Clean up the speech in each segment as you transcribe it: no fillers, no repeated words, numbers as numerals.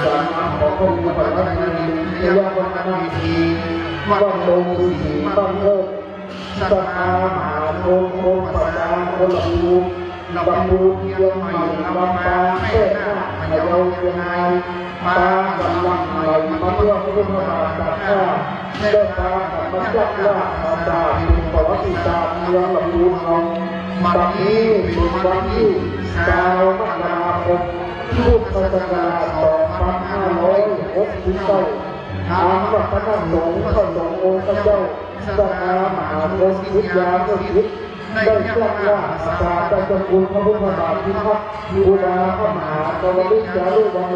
สารขอข้อมูลประวัติในเรียกว่านาทีวัดโลกุสีบ้านเลิศสัตตามหาโลกโลกปัจจานคนละภูบำรุงเยี่ยมใหม่ลำปางเทศนาพยาเชียงรายปากำลังไหลมาเพื่อพุทธศาสนาเดินทางมาจักรว่าธรรมดาเป็นประวัติศาสตร์เมืองลำพูนเราบัดนี้เป็นวันที่9 มกราคมพุทธศักราช2569ทางวัดพระนสงฆ์พระสงฆ์องค์เจ้าสถามหาโพธิวิทยาเจ้าทิศได้แจ้งว่าอาจารย์เจ้าคุณพระพุทธบาทพิพัฒน์บูดาพระมหากรณิกาลุวโน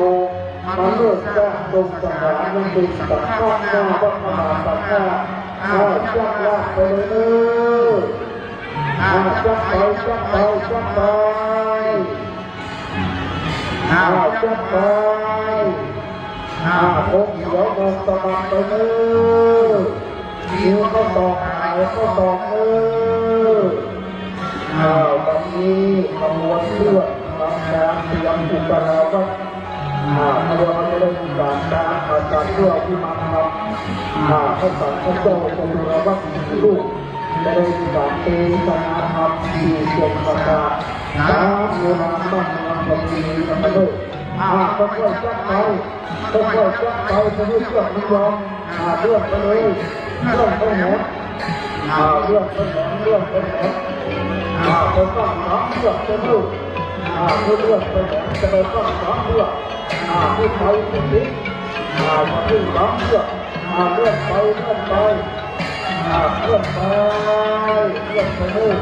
มาเลิกสร้างทรงสถานยังเป็นสักข้าหน้าวัดมหาสักข้าจักว่าไปเลยจักไปจักไปจักไปจักไปพงเขียวมองตะวันไปเลยนิ้วก็ตอกหายก็ตอกวันนี้ขบวนเลือดทำการเตรียมอุปราวัตขบวนไม่ได้มีการการอาจารย์เพื่อที่มาทำพระสังฆเจ้าอุปราวัตลูกได้มีการเทศนาธรรมที่เกี่ยวกับการน้ำเงินน้ำมันน้ำมันดีกันไปเลยค่อยๆจับไปค่อยๆจับไปจะไม่เชื่อไม่ยอมเลื่อนไปเลยเลื่อนไปหมดเลื่อนไปหมดเลื่อนไปหมดจะต้องน้ำเลือดจะดูเลื่อนไปหมดจะได้ต้องน้ำเลือดที่ไปที่นี้จะดูน้ำเลือดเลื่อนไปเลื่อนไปเลื่อนไปเลื่อนไปเลย